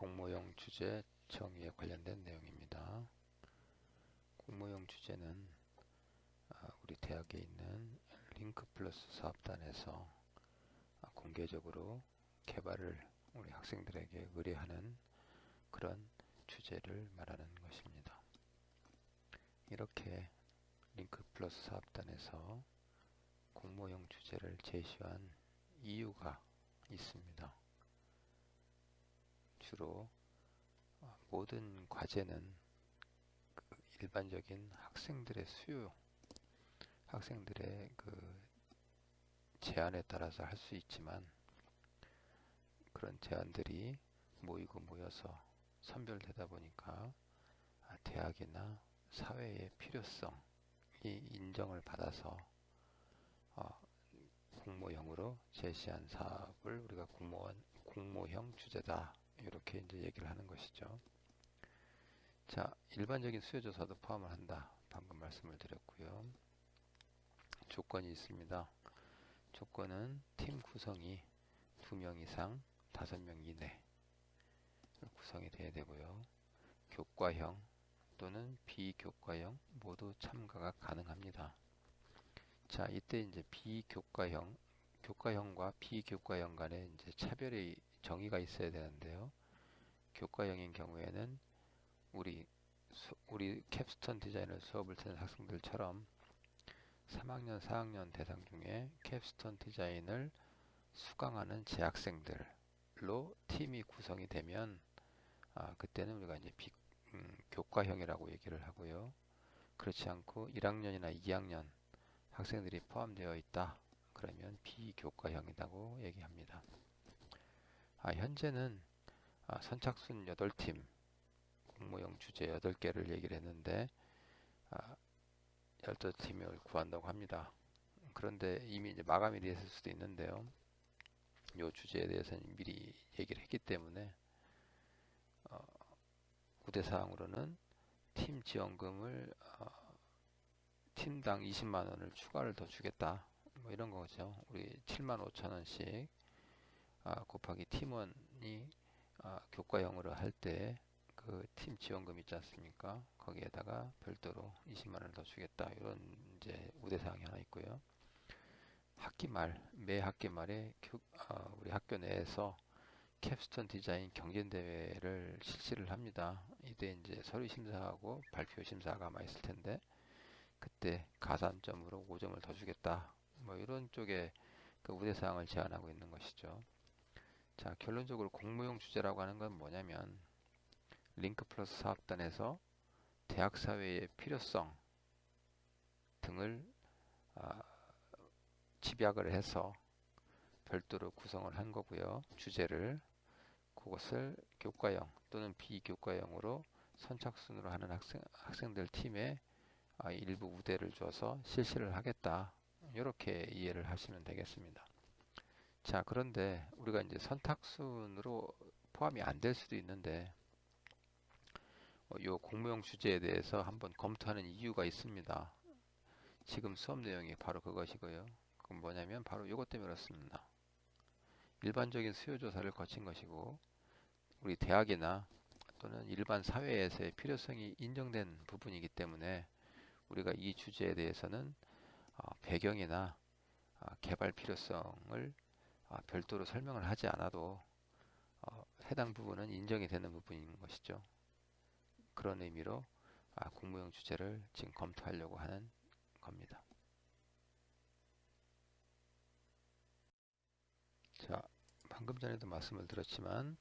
공모형 주제 정의에 관련된 내용입니다. 공모형 주제는 우리 대학에 있는 링크 플러스 사업단에서 공개적으로 개발을 우리 학생들에게 의뢰하는 그런 주제를 말하는 것입니다. 이렇게 링크 플러스 사업단에서 공모형 주제를 제시한 이유가 있습니다. 주로 모든 과제는 일반적인 학생들의 수요, 학생들의 제안에 따라서 할 수 있지만 그런 제안들이 모여서 선별되다 보니까 대학이나 사회의 필요성이 인정을 받아서 공모형으로 제시한 사업을 우리가 공모형 주제다 이렇게 이제 얘기를 하는 것이죠. 자, 일반적인 수요조사도 포함을 한다. 방금 말씀을 드렸고요. 조건이 있습니다. 조건은 팀 구성이 2명 이상 5명 이내 구성이 돼야 되고요. 교과형 또는 비교과형 모두 참가가 가능합니다. 자, 이때 이제 교과형과 비교과형 간에 이제 차별의 정의가 있어야 되는데요. 교과형인 경우에는 우리 캡스톤 디자인을 수업을 듣는 학생들처럼 3학년, 4학년 대상 중에 캡스톤 디자인을 수강하는 재학생들로 팀이 구성이 되면 그때는 우리가 이제 교과형이라고 얘기를 하고요. 그렇지 않고 1학년이나 2학년 학생들이 포함되어 있다. 그러면 비교과형이라고 얘기합니다. 현재는 선착순 8팀, 공모형 주제 8개를 얘기를 했는데 12팀을 구한다고 합니다. 그런데 이미 이제 마감이 됐을 수도 있는데요. 이 주제에 대해서는 미리 얘기를 했기 때문에 우대사항으로는 팀 지원금을 팀당 20만 원을 추가를 더 주겠다. 뭐 이런 거죠. 우리 75,000원씩 곱하기 팀원이 교과형으로 할 때 그 팀 지원금 있지 않습니까? 거기에다가 별도로 20만 원을 더 주겠다. 이런 이제 우대사항이 하나 있고요. 매 학기 말에 우리 학교 내에서 캡스톤 디자인 경진대회를 실시를 합니다. 이때 이제 서류 심사하고 발표 심사가 아마 있을 텐데 그때 가산점으로 5점을 더 주겠다. 뭐 이런 쪽에 그 우대사항을 제안하고 있는 것이죠. 자, 결론적으로 공모형 주제라고 하는 건 뭐냐면 링크 플러스 사업단에서 대학 사회의 필요성 등을 집약을 해서 별도로 구성을 한 거고요. 주제를 그것을 교과형 또는 비교과형으로 선착순으로 하는 학생들 팀에 일부 우대를 줘서 실시를 하겠다. 이렇게 이해를 하시면 되겠습니다. 자, 그런데 우리가 이제 선착순으로 포함이 안 될 수도 있는데 이 공모형 주제에 대해서 한번 검토하는 이유가 있습니다. 지금 수업 내용이 바로 그것이고요. 그건 뭐냐면 바로 이것 때문에 그렇습니다. 일반적인 수요조사를 거친 것이고 우리 대학이나 또는 일반 사회에서의 필요성이 인정된 부분이기 때문에 우리가 이 주제에 대해서는 배경이나 개발 필요성을 별도로 설명을 하지 않아도 해당 부분은 인정이 되는 부분인 것이죠. 그런 의미로 공모형 주제를 지금 검토하려고 하는 겁니다. 자, 방금 전에도 말씀을 드렸지만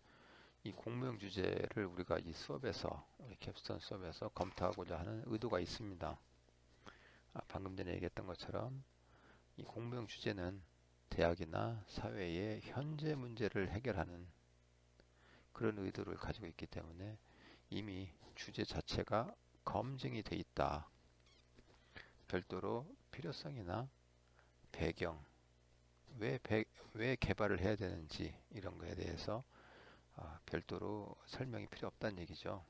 이 공모형 주제를 우리가 이 수업에서 우리 캡스톤 수업에서 검토하고자 하는 의도가 있습니다. 방금 전에 얘기했던 것처럼 이 공모형 주제는 대학이나 사회의 현재 문제를 해결하는 그런 의도를 가지고 있기 때문에 이미 주제 자체가 검증이 돼 있다. 별도로 필요성이나 배경, 왜 개발을 해야 되는지 이런 거에 대해서 별도로 설명이 필요 없다는 얘기죠.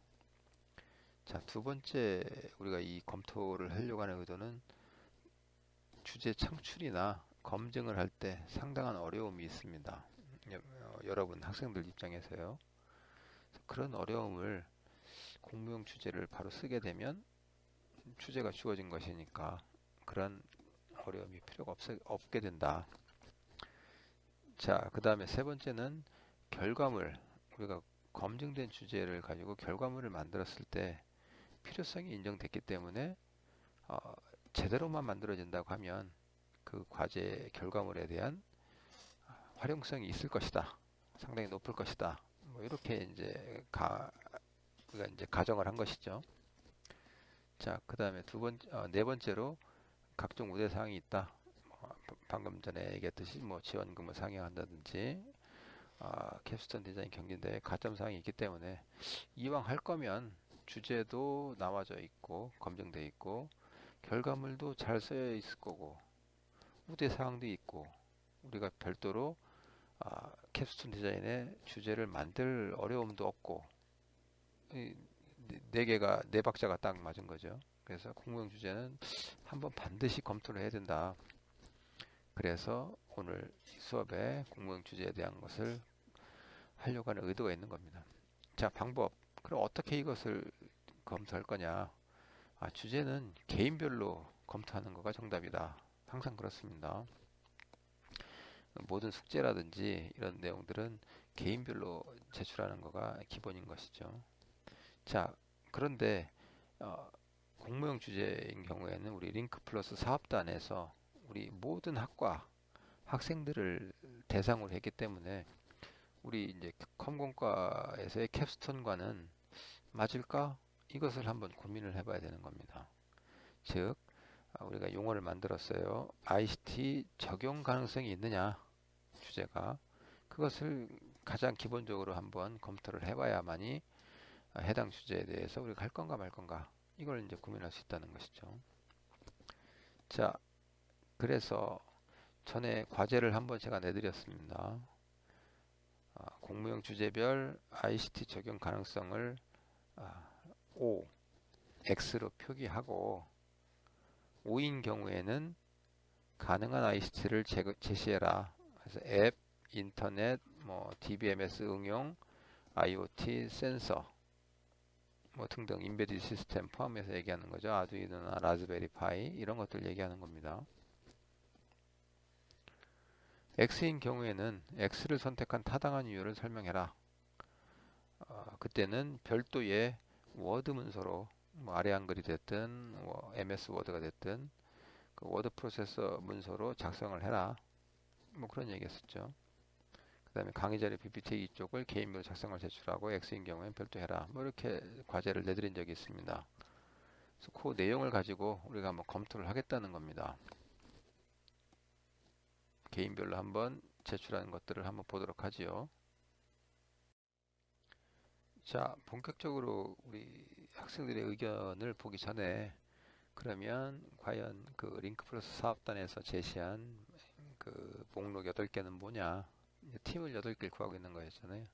자, 두 번째 우리가 이 검토를 하려고 하는 의도는 주제 창출이나 검증을 할 때 상당한 어려움이 있습니다. 여러분 학생들 입장에서요. 그런 어려움을 공무용 주제를 바로 쓰게 되면 주제가 주어진 것이니까 그런 어려움이 필요가 없게 된다. 자, 그 다음에 세 번째는 결과물. 우리가 검증된 주제를 가지고 결과물을 만들었을 때 필요성이 인정됐기 때문에 어, 제대로만 만들어진다고 하면 그 과제 결과물에 대한 활용성이 있을 것이다. 상당히 높을 것이다. 뭐 이렇게 이제 우리가 이제 가정을 한 것이죠. 자, 그 다음에 네 번째로 각종 우대 사항이 있다. 방금 전에 얘기했듯이 뭐 지원금을 상향한다든지 캡스톤 디자인 경진대회 가점 사항이 있기 때문에 이왕 할 거면 주제도 나와져 있고 검증돼 있고 결과물도 잘 쓰여 있을 거고 우대 사항도 있고 우리가 별도로 캡스톤 디자인의 주제를 만들 어려움도 없고 네 박자가 딱 맞은 거죠. 그래서 공무용 주제는 한번 반드시 검토를 해야 된다. 그래서 오늘 수업에 공무용 주제에 대한 것을 하려고 하는 의도가 있는 겁니다. 자, 방법. 그럼 어떻게 이것을 검토할 거냐? 주제는 개인별로 검토하는 거가 정답이다. 항상 그렇습니다. 모든 숙제라든지 이런 내용들은 개인별로 제출하는 거가 기본인 것이죠. 자, 그런데 공무용 주제인 경우에는 우리 링크 플러스 사업단에서 우리 모든 학과 학생들을 대상으로 했기 때문에 우리 이제 컴공과에서의 캡스톤과는 맞을까? 이것을 한번 고민을 해봐야 되는 겁니다. 즉, 우리가 용어를 만들었어요. ICT 적용 가능성이 있느냐? 주제가. 그것을 가장 기본적으로 한번 검토를 해봐야만이 해당 주제에 대해서 우리가 할 건가 말 건가 이걸 이제 고민할 수 있다는 것이죠. 자, 그래서 전에 과제를 한번 제가 내드렸습니다. 공무용 주제별 ICT 적용 가능성을 O, X로 표기하고 O인 경우에는 가능한 ICT를 제시해라. 그래서 앱, 인터넷, 뭐 DBMS 응용, IoT, 센서 뭐 등등 인베디드 시스템 포함해서 얘기하는 거죠. 아두이노나 라즈베리 파이 이런 것들 얘기하는 겁니다. X인 경우에는 X를 선택한 타당한 이유를 설명해라. 그때는 별도의 워드 문서로 뭐 아래 한글이 됐든 뭐 MS 워드가 됐든 그 워드 프로세서 문서로 작성을 해라. 뭐 그런 얘기했었죠. 그 다음에 강의 자료 PPT 이쪽을 개인별로 작성을 제출하고 X인 경우에는 별도 해라. 뭐 이렇게 과제를 내드린 적이 있습니다. 그래서 그 내용을 가지고 우리가 한번 검토를 하겠다는 겁니다. 개인별로 한번 제출하는 것들을 한번 보도록 하지요. 자, 본격적으로 우리 학생들의 의견을 보기 전에 그러면 과연 그 링크 플러스 사업단에서 제시한 그 목록 8개는 뭐냐? 팀을 8개를 구하고 있는 거였잖아요.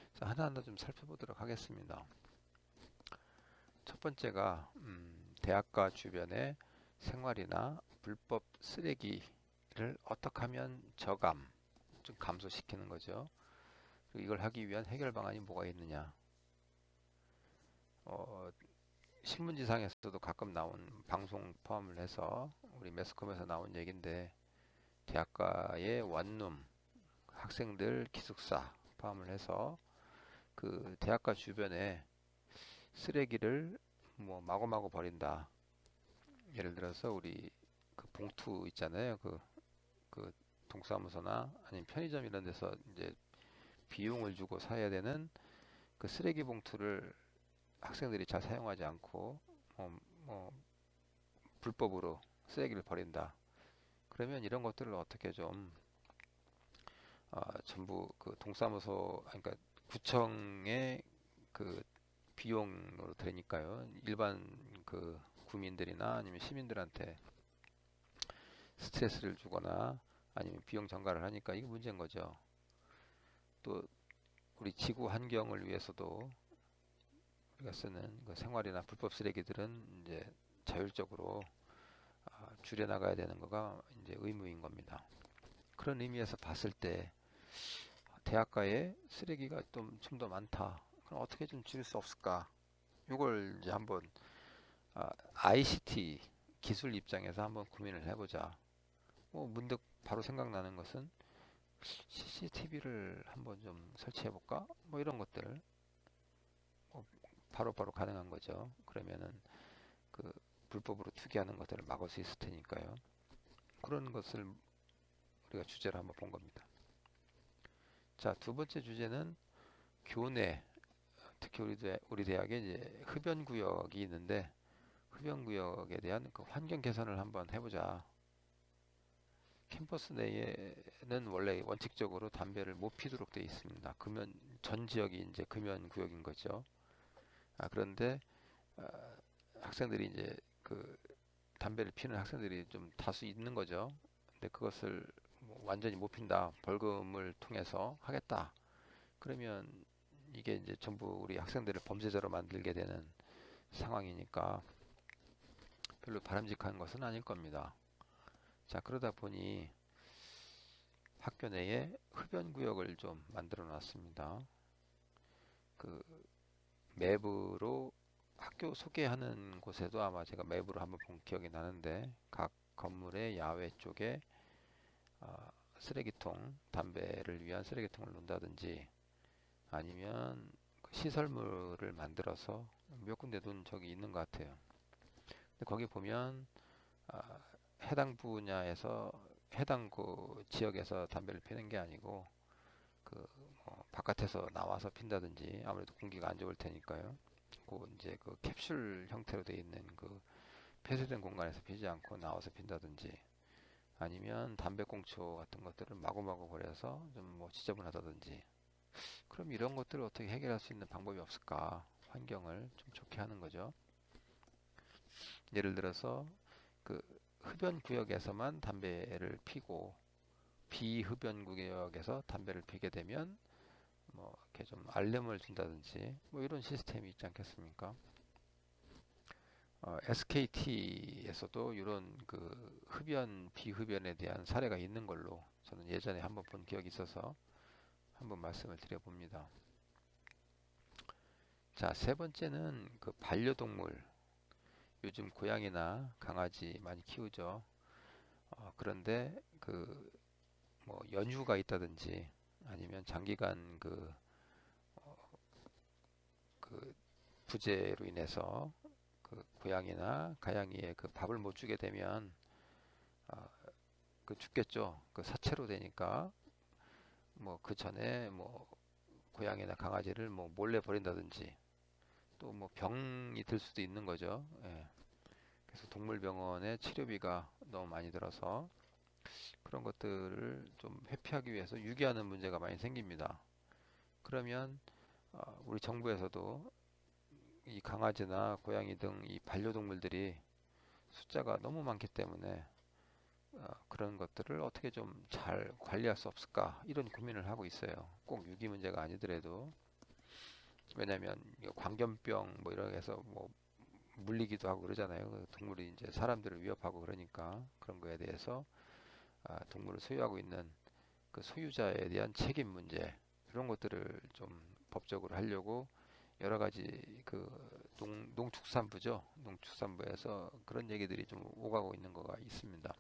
그래서 하나하나 좀 살펴보도록 하겠습니다. 첫 번째가 대학가 주변의 생활이나 불법 쓰레기를 어떻게 하면 저감, 좀 감소시키는 거죠. 그리고 이걸 하기 위한 해결 방안이 뭐가 있느냐. 신문지상에서도 가끔 나온 방송 포함을 해서 우리 매스컴에서 나온 얘기인데 대학가의 원룸, 학생들 기숙사 포함을 해서 그 대학가 주변에 쓰레기를 뭐 마구마구 버린다. 예를 들어서 우리 그 봉투 있잖아요. 그 동사무소나 아니면 편의점 이런 데서 이제 비용을 주고 사야 되는 그 쓰레기 봉투를 학생들이 잘 사용하지 않고 뭐 불법으로 쓰레기를 버린다. 그러면 이런 것들을 어떻게 좀 전부 그 동사무소 그러니까 구청의 그 비용으로 들으니까요. 일반 그 구민들이나 아니면 시민들한테 스트레스를 주거나 아니면 비용 전가를 하니까 이게 문제인 거죠. 또 우리 지구 환경을 위해서도 우리가 쓰는 그 생활이나 불법 쓰레기들은 이제 자율적으로 줄여나가야 되는 거가 이제 의무인 겁니다. 그런 의미에서 봤을 때 대학가에 쓰레기가 좀 더 많다. 그럼 어떻게 좀 줄일 수 없을까? 이걸 이제 한번 ICT 기술 입장에서 한번 고민을 해보자. 뭐 문득 바로 생각나는 것은 CCTV를 한번 좀 설치해볼까? 뭐 이런 것들 뭐 바로바로 가능한 거죠. 그러면은 그 불법으로 투기하는 것들을 막을 수 있을 테니까요. 그런 것을 우리가 주제로 한번 본 겁니다. 자, 두 번째 주제는 교내, 특히 우리 대학에 이제 흡연 구역이 있는데 흡연 구역에 대한 그 환경 개선을 한번 해보자. 캠퍼스 내에는 원래 원칙적으로 담배를 못 피도록 되어 있습니다. 금연 전 지역이 이제 금연 구역인 거죠. 그런데 아, 학생들이 이제 그 담배를 피는 학생들이 좀 다수 있는 거죠. 근데 그것을 뭐 완전히 못 핀다, 벌금을 통해서 하겠다. 그러면 이게 이제 전부 우리 학생들을 범죄자로 만들게 되는 상황이니까 별로 바람직한 것은 아닐 겁니다. 자, 그러다 보니 학교 내에 흡연 구역을 좀 만들어 놨습니다. 그 맵으로 학교 소개하는 곳에도 아마 제가 맵으로 한번 본 기억이 나는데 각 건물의 야외 쪽에 쓰레기통, 담배를 위한 쓰레기통을 놓는다든지 아니면 그 시설물을 만들어서 몇 군데 놓은 적이 있는 것 같아요. 근데 거기 보면 아, 해당 분야에서 해당 그 지역에서 담배를 피는 게 아니고 그뭐 바깥에서 나와서 핀다든지 아무래도 공기가 안 좋을 테니까요. 그 이제 그 캡슐 형태로 되어 있는 그 폐쇄된 공간에서 피지 않고 나와서 핀다든지 아니면 담배꽁초 같은 것들을 마구마구 버려서 좀 뭐 지저분하다든지 그럼 이런 것들을 어떻게 해결할 수 있는 방법이 없을까? 환경을 좀 좋게 하는 거죠. 예를 들어서 그 흡연 구역에서만 담배를 피고 비흡연 구역에서 담배를 피게 되면 뭐 이렇게 좀 알림을 준다든지 뭐 이런 시스템이 있지 않겠습니까? SKT에서도 이런 그 흡연 비흡연에 대한 사례가 있는 걸로 저는 예전에 한번 본 기억이 있어서 한번 말씀을 드려봅니다. 자, 세 번째는 그 반려동물. 요즘 고양이나 강아지 많이 키우죠. 그런데 그 뭐 연휴가 있다든지 아니면 장기간 그 부재로 인해서 그 고양이나 가양이에 그 밥을 못 주게 되면 아, 그 죽겠죠. 그 사체로 되니까 뭐 그 전에 뭐 고양이나 강아지를 뭐 몰래 버린다든지 또 뭐 병이 들 수도 있는 거죠. 예. 그래서 동물병원에 치료비가 너무 많이 들어서 그런 것들을 좀 회피하기 위해서 유기하는 문제가 많이 생깁니다. 그러면 우리 정부에서도 이 강아지나 고양이 등 이 반려동물들이 숫자가 너무 많기 때문에 그런 것들을 어떻게 좀 잘 관리할 수 없을까 이런 고민을 하고 있어요. 꼭 유기 문제가 아니더라도 왜냐하면 광견병 뭐 이런 해서 뭐 물리기도 하고 그러잖아요. 그 동물이 이제 사람들을 위협하고 그러니까 그런 거에 대해서 동물을 소유하고 있는 그 소유자에 대한 책임 문제 이런 것들을 좀 법적으로 하려고 여러 가지 그 농축산부죠. 농축산부에서 그런 얘기들이 좀 오가고 있는 거가 있습니다.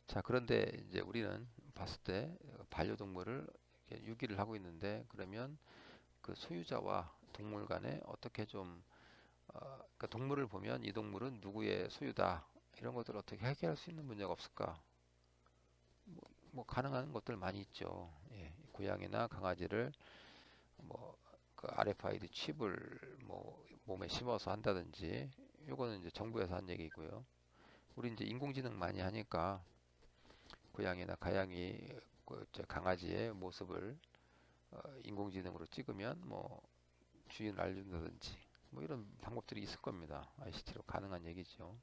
자, 그런데 이제 우리는 봤을 때 반려동물을 이렇게 유기를 하고 있는데 그러면 그 소유자와 동물 간에 어떻게 좀 그러니까 동물을 보면 이 동물은 누구의 소유다 이런 것들을 어떻게 해결할 수 있는 문제가 없을까? 뭐 가능한 것들 많이 있죠. 예, 고양이나 강아지를 뭐그 RFID 칩을 뭐 몸에 심어서 한다든지 요거는 이제 정부에서 한 얘기고요. 우리 이제 인공지능 많이 하니까 고양이나 가양이 저 강아지의 모습을 인공지능으로 찍으면 뭐 주인을 알린다든지 뭐 이런 방법들이 있을 겁니다. ICT로 가능한 얘기죠.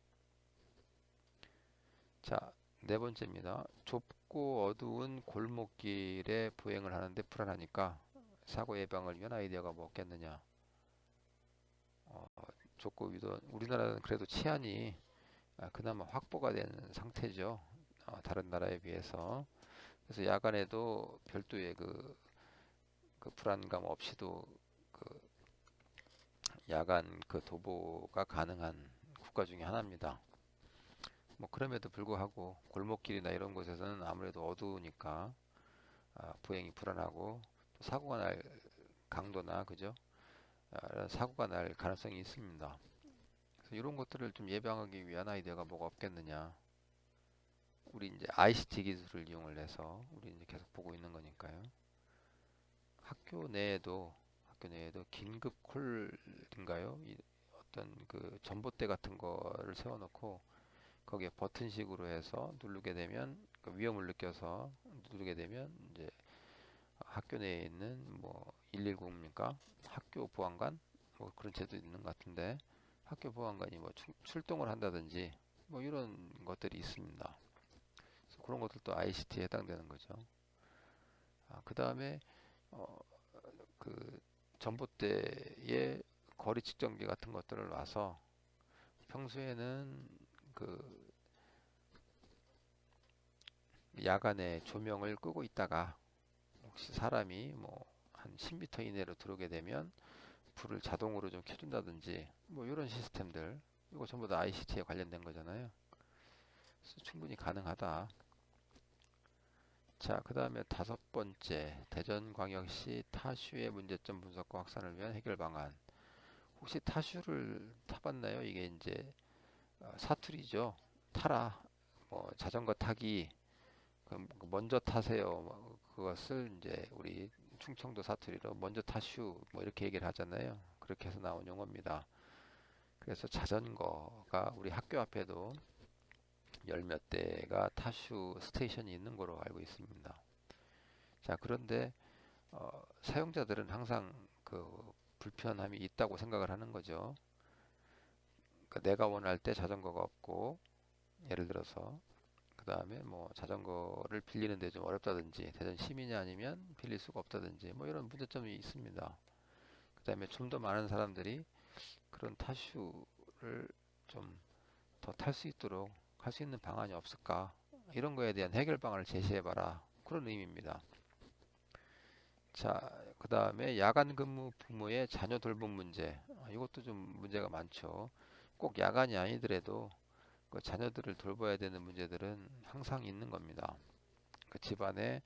자, 네 번째입니다. 좁고 어두운 골목길에 보행을 하는데 불안하니까 사고 예방을 위한 아이디어가 뭐 없겠느냐. 어, 좁고 우리나라는 그래도 치안이 그나마 확보가 되는 상태죠. 다른 나라에 비해서. 그래서 야간에도 별도의 그 그 불안감 없이도 그 야간 그 도보가 가능한 국가 중에 하나입니다. 뭐 그럼에도 불구하고 골목길이나 이런 곳에서는 아무래도 어두우니까 보행이 불안하고 또 사고가 날 강도나 그죠? 이런 사고가 날 가능성이 있습니다. 그래서 이런 것들을 좀 예방하기 위한 아이디어가 뭐가 없겠느냐. 우리 이제 ICT 기술을 이용을 해서 우리 이제 계속 보고 있는 거니까요. 학교 내에도 긴급 콜인가요? 어떤 그 전봇대 같은 거를 세워놓고 거기에 버튼식으로 해서 누르게 되면 그 위험을 느껴서 누르게 되면 이제 학교 내에 있는 뭐 119입니까? 학교 보안관 뭐 그런 제도 있는 것 같은데 학교 보안관이 뭐 출동을 한다든지 뭐 이런 것들이 있습니다. 그래서 그런 것들도 ICT에 해당되는 거죠. 그 다음에 어, 그 전봇대에 거리 측정기 같은 것들을 놔서 평소에는 그 야간에 조명을 끄고 있다가 혹시 사람이 뭐 한 10m 이내로 들어오게 되면 불을 자동으로 좀 켜준다든지 뭐 이런 시스템들 이거 전부 다 ICT에 관련된 거잖아요. 그래서 충분히 가능하다. 자, 그 다음에 다섯 번째, 대전광역시 타슈의 문제점 분석과 확산을 위한 해결 방안. 혹시 타슈를 타봤나요? 이게 이제 사투리죠. 타라. 뭐 자전거 타기. 그럼 먼저 타세요. 뭐 그것을 이제 우리 충청도 사투리로 먼저 타슈 뭐 이렇게 얘기를 하잖아요. 그렇게 해서 나온 용어입니다. 그래서 자전거가 우리 학교 앞에도 열 몇 대가 타슈 스테이션이 있는 거로 알고 있습니다. 자, 그런데 사용자들은 항상 그 불편함이 있다고 생각을 하는 거죠. 그러니까 내가 원할 때 자전거가 없고, 예를 들어서 그 다음에 뭐 자전거를 빌리는데 좀 어렵다든지, 대전 시민이 아니면 빌릴 수가 없다든지, 뭐 이런 문제점이 있습니다. 그 다음에 좀 더 많은 사람들이 그런 타슈를 좀 더 탈 수 있도록 할 수 있는 방안이 없을까? 이런 거에 대한 해결 방안을 제시해봐라. 그런 의미입니다. 자, 그 다음에 야간 근무 부모의 자녀 돌봄 문제. 이것도 좀 문제가 많죠. 꼭 야간이 아니더라도 그 자녀들을 돌봐야 되는 문제들은 항상 있는 겁니다. 그 집안에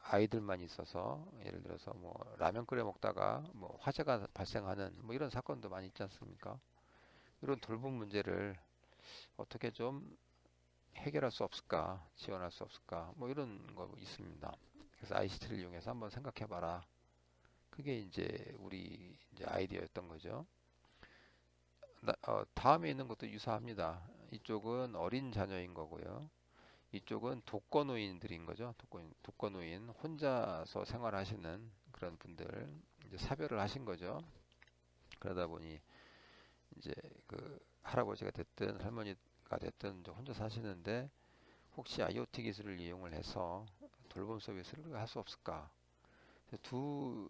아이들만 있어서 예를 들어서 뭐 라면 끓여 먹다가 뭐 화재가 발생하는 뭐 이런 사건도 많이 있지 않습니까? 이런 돌봄 문제를 어떻게 좀 해결할 수 없을까, 지원할 수 없을까, 뭐 이런 거 있습니다. 그래서 ICT를 이용해서 한번 생각해봐라. 그게 이제 우리 이제 아이디어였던 거죠. 다음에 있는 것도 유사합니다. 이쪽은 어린 자녀인 거고요. 이쪽은 독거노인들인 거죠. 독거노인, 혼자서 생활하시는 그런 분들 이제 사별을 하신 거죠. 그러다 보니 이제 그 할아버지가 됐든 할머니가 됐든 이제 혼자 사시는데 혹시 IoT 기술을 이용을 해서 돌봄 서비스를 할 수 없을까? 두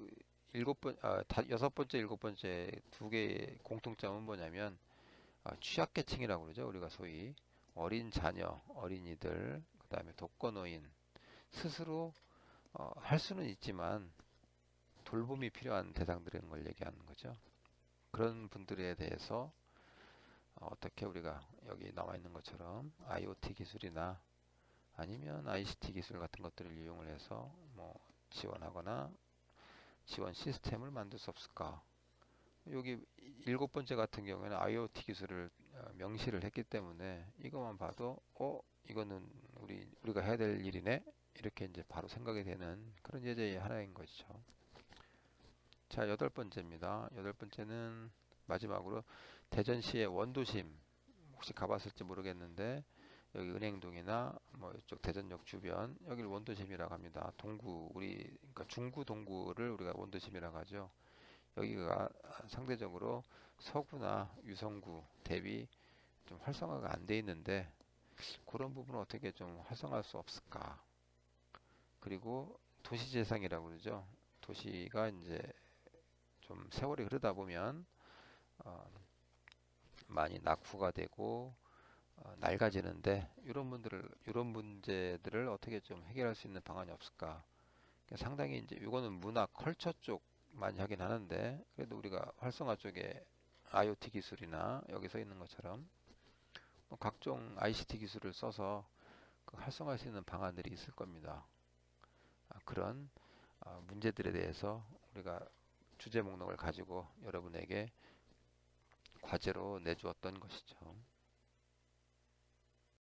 여섯 번째, 일곱 번째 두 개의 공통점은 뭐냐면 취약계층이라고 그러죠. 우리가 소위 어린 자녀, 어린이들, 그다음에 독거노인 스스로 할 수는 있지만 돌봄이 필요한 대상들인 걸 얘기하는 거죠. 그런 분들에 대해서 어떻게 우리가 여기 나와 있는 것처럼 IoT 기술이나 아니면 ICT 기술 같은 것들을 이용을 해서 뭐 지원하거나 지원 시스템을 만들 수 없을까? 여기 일곱 번째 같은 경우에는 IoT 기술을 명시를 했기 때문에 이것만 봐도 이거는 우리가 해야 될 일이네 이렇게 이제 바로 생각이 되는 그런 예제의 하나인 것이죠. 자, 여덟 번째입니다. 여덟 번째는 마지막으로 대전시의 원도심 혹시 가봤을지 모르겠는데 여기 은행동이나 뭐 이쪽 대전역 주변 여기를 원도심이라고 합니다. 그러니까 중구 동구를 우리가 원도심이라고 하죠. 여기가 상대적으로 서구나 유성구 대비 좀 활성화가 안 돼 있는데 그런 부분을 어떻게 좀 활성화할 수 없을까? 그리고 도시재생이라고 그러죠. 도시가 이제 좀 세월이 흐르다 보면 어, 많이 낙후가 되고 낡아지는데 이런 문제들을 어떻게 좀 해결할 수 있는 방안이 없을까? 상당히 이제 이거는 문화 컬처 쪽 많이 하긴 하는데, 그래도 우리가 활성화 쪽에 IoT 기술이나 여기 서 있는 것처럼 뭐 각종 ICT 기술을 써서 그 활성화할 수 있는 방안들이 있을 겁니다. 그런 문제들에 대해서 우리가 주제 목록을 가지고 여러분에게 과제로 내주었던 것이죠.